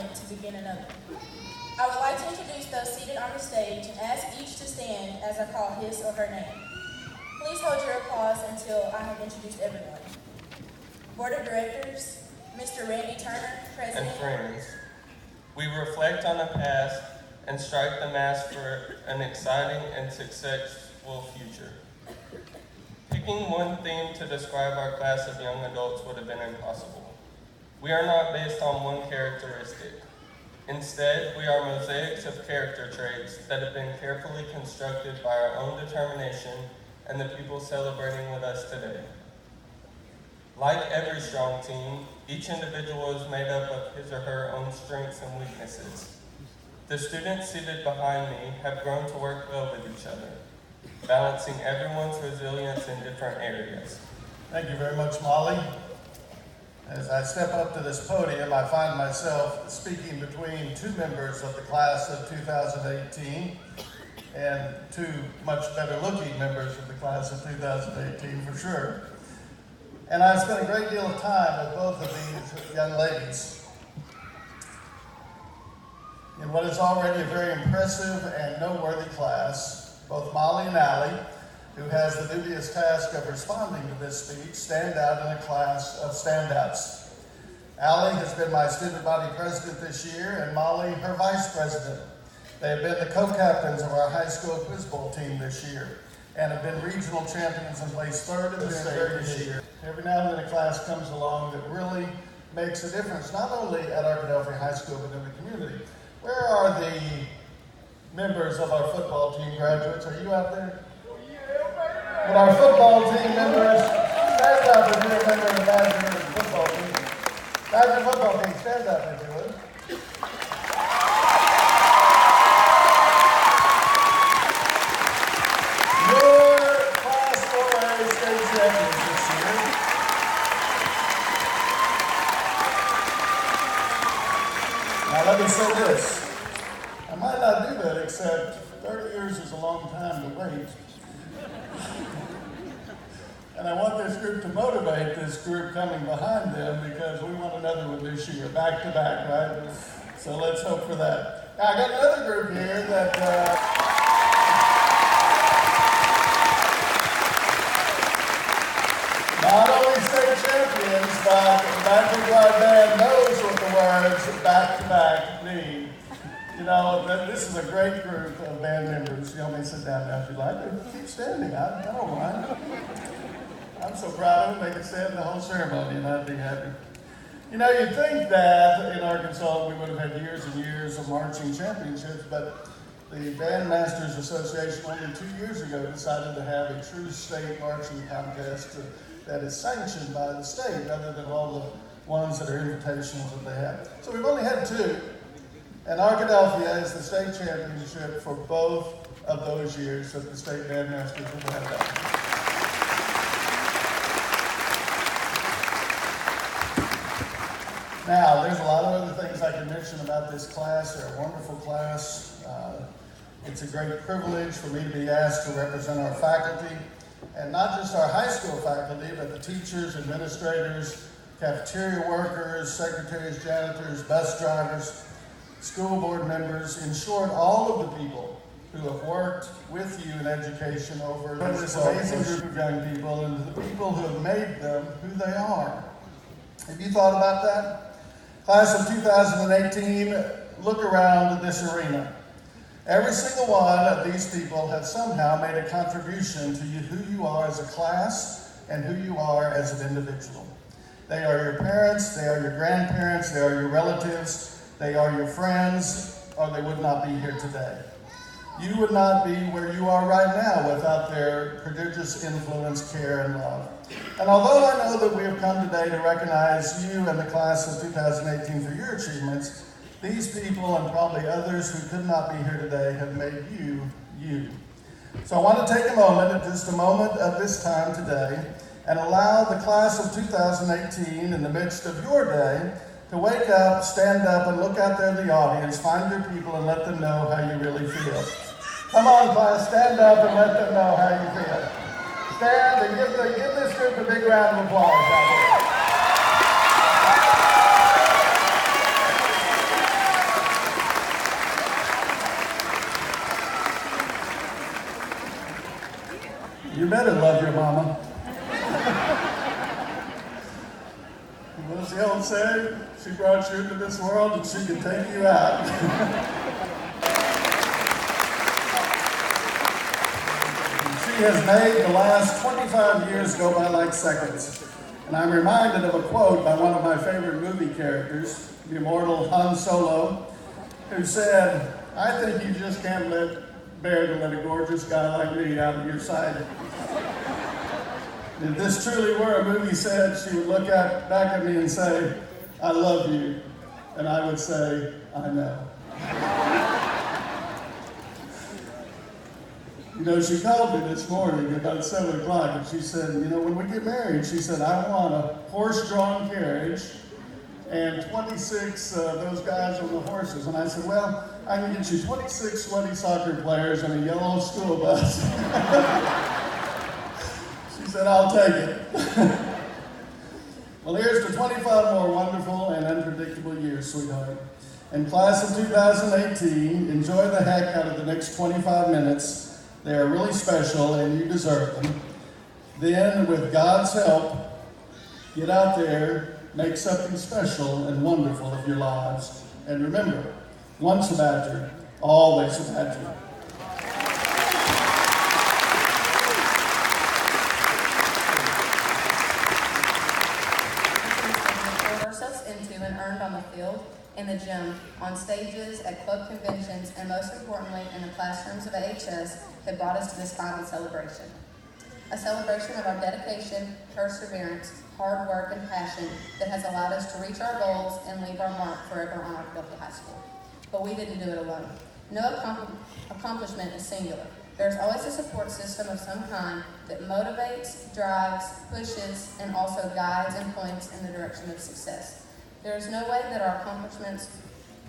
moment to begin another. I would like to introduce those seated on the stage and ask each to stand as I call his or her name. Please hold your applause until I have introduced everyone. Board of Directors, Mr. Randy Turner, President. And friends, we reflect on the past and strike the match for an exciting and successful future. Picking one theme to describe our class of young adults would have been impossible. We are not based on one characteristic. Instead, we are mosaics of character traits that have been carefully constructed by our own determination and the people celebrating with us today. Like every strong team, each individual is made up of his or her own strengths and weaknesses. The students seated behind me have grown to work well with each other, balancing everyone's resilience in different areas. Thank you very much, Molly. As I step up to this podium, I find myself speaking between two members of the class of 2018 and two much better looking members of the class of 2018 for sure. And I've spent a great deal of time with both of these young ladies in what is already a very impressive and noteworthy class. Both Molly and Allie, who has the dubious task of responding to this speech, stand out in a class of standouts. Allie has been my student body president this year, and Molly her vice president. They have been the co-captains of our high school quiz bowl team this year, and have been regional champions and placed third in the state this year. Every now and then a class comes along that really makes a difference, not only at Arkadelphia High School, but in the community. Where are the members of our football team graduates? Are you out there? Would our football team members stand up if you're a member of the Badger football team? Badger football team, stand up if you would. Your Class 4A state champions this year. Now let me say this. I might not do that, except 30 years is a long time to wait. And I want this group to motivate this group coming behind them because we want another one this year, back to back, right? So let's hope for that. Now I got another group here that not only state champions, but the Magic Ride Band knows what the words back to back mean. You know, this is a great group of band members. You may sit down now if you'd like. Keep standing. I don't mind. I'm so proud of them. They can stand the whole ceremony, and I'd be happy. You know, you'd think that in Arkansas we would have had years and years of marching championships, but the Bandmasters Association only 2 years ago decided to have a true state marching contest that is sanctioned by the state, rather than all the ones that are invitations that they have. So we've only had two. And Arkadelphia is the state championship for both of those years that the state bandmasters have had that. Now, there's a lot of other things I can mention about this class. They're a wonderful class. It's a great privilege for me to be asked to represent our faculty, and not just our high school faculty, but the teachers, administrators, cafeteria workers, secretaries, janitors, bus drivers, school board members, in short, all of the people who have worked with you in education over this amazing group of young people, and the people who have made them who they are. Have you thought about that? Class of 2018, look around this arena. Every single one of these people have somehow made a contribution to you, who you are as a class and who you are as an individual. They are your parents, they are your grandparents, they are your relatives, they are your friends, or they would not be here today. You would not be where you are right now without their prodigious influence, care, and love. And although I know that we have come today to recognize you and the class of 2018 for your achievements, these people and probably others who could not be here today have made you, you. So I want to take a moment, just a moment of this time today, and allow the class of 2018 in the midst of your day to wake up, stand up, and look out there in the audience, find your people, and let them know how you really feel. Come on, class, stand up and let them know how you feel. Stand and give this group a big round of applause out there. You better love your mama. What's the old saying? She brought you into this world and she can take you out. She has made the last 25 years go by like seconds. And I'm reminded of a quote by one of my favorite movie characters, the immortal Han Solo, who said, "I think you just can't bear to let a gorgeous guy like me out of your sight." If this truly were a movie set, she would look back at me and say, "I love you." And I would say, "I know." You know, she called me this morning about 7 o'clock and she said, "You know, when we get married," she said, "I want a horse-drawn carriage and 26 those guys on the horses." And I said, "Well, I can get you 26 sweaty soccer players and a yellow school bus." She said, "I'll take it." Well, here's to 25 more wonderful and unpredictable years, sweetheart. And class of 2018, enjoy the heck out of the next 25 minutes. They are really special and you deserve them. Then, with God's help, get out there, make something special and wonderful of your lives. And remember, once a Badger, always a Badger. Into and earned on the field, in the gym, on stages, at club conventions, and most importantly, in the classrooms of AHS that brought us to this final celebration. A celebration of our dedication, perseverance, hard work, and passion that has allowed us to reach our goals and leave our mark forever on our Philadelphia High School. But we didn't do it alone. No accomplishment is singular. There's always a support system of some kind that motivates, drives, pushes, and also guides and points in the direction of success. There is no way that our accomplishments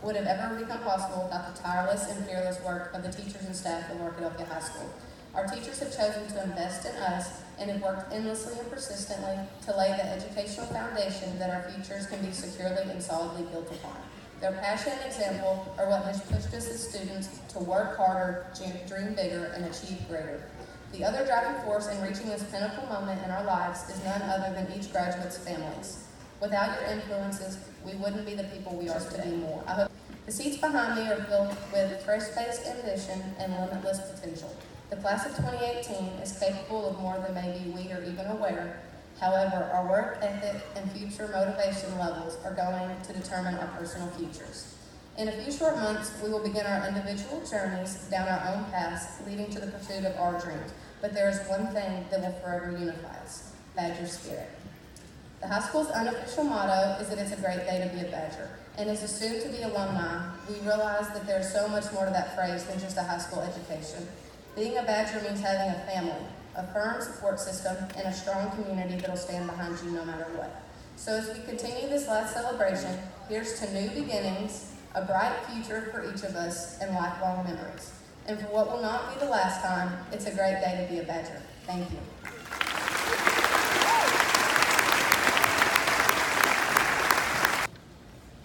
would have ever become possible without the tireless and fearless work of the teachers and staff of Philadelphia High School. Our teachers have chosen to invest in us and have worked endlessly and persistently to lay the educational foundation that our futures can be securely and solidly built upon. Their passion and example are what has pushed us as students to work harder, dream bigger, and achieve greater. The other driving force in reaching this pinnacle moment in our lives is none other than each graduate's families. Without your influences, we wouldn't be the people we are today more. I hope the seats behind me are filled with fresh-faced ambition and limitless potential. The class of 2018 is capable of more than maybe we are even aware. However, our work ethic and future motivation levels are going to determine our personal futures. In a few short months, we will begin our individual journeys down our own paths, leading to the pursuit of our dreams. But there is one thing that will forever unify us: Badger spirit. The high school's unofficial motto is that it's a great day to be a Badger. And as a soon-to-be alumni, we realize that there's so much more to that phrase than just a high school education. Being a Badger means having a family, a firm support system, and a strong community that'll stand behind you no matter what. So as we continue this last celebration, here's to new beginnings, a bright future for each of us, and lifelong memories. And for what will not be the last time, it's a great day to be a Badger. Thank you.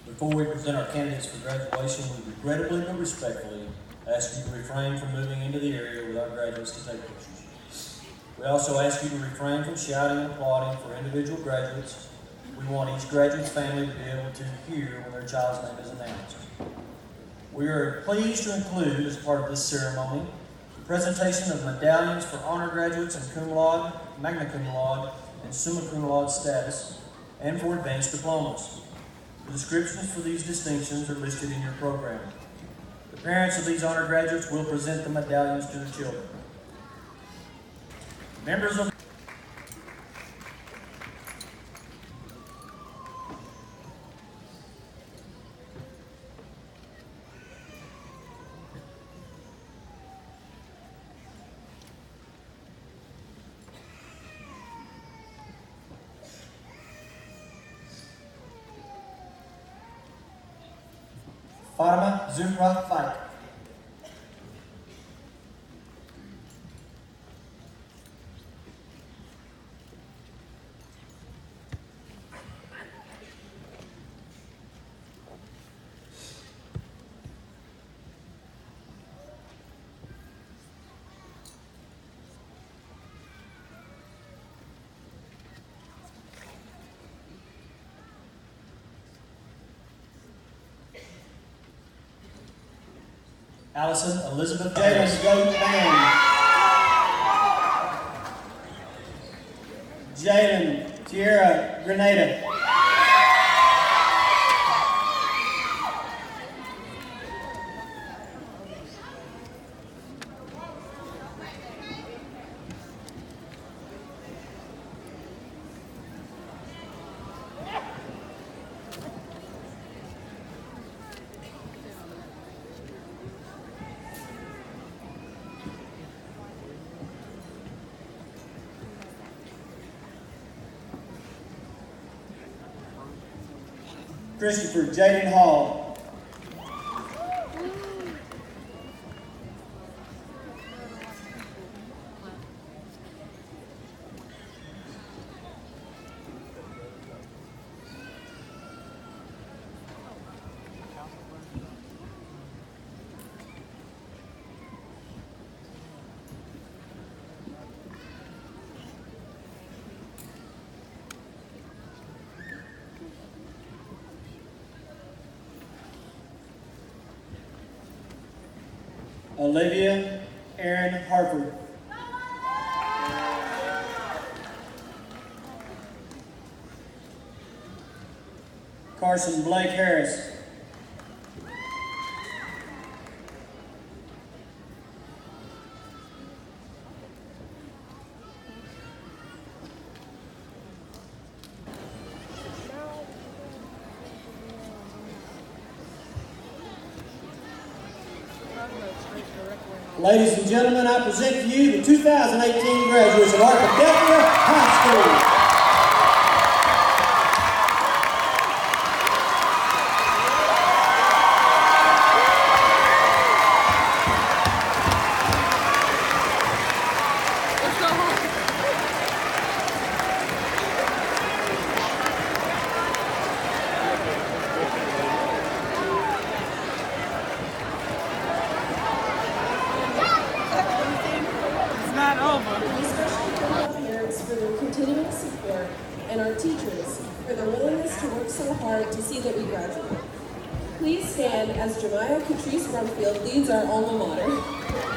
Before we present our candidates for graduation, we regrettably but respectfully ask you to refrain from moving into the area with our graduates to take pictures. We also ask you to refrain from shouting and applauding for individual graduates. We want each graduate's family to be able to hear when their child's name is announced. We are pleased to include, as part of this ceremony, the presentation of medallions for honor graduates in cum laude, magna cum laude, and summa cum laude status, and for advanced diplomas. The descriptions for these distinctions are listed in your program. The parents of these honor graduates will present the medallions to their children. Members of Fatima Zumra Fike. Allison Elizabeth Jalen Harris. Goat Band. Jalen Tierra Grenada. Kristopher Jaden Hall. Olivia Aaron Harford. Carson Blake Harris. Ladies and gentlemen, I present to you the 2018 graduates of Arkadelphia High School. Continuing support, and our teachers for their willingness to work so hard to see that we graduate. Please stand as Jemiah Catrice Brumfield leads our alma mater.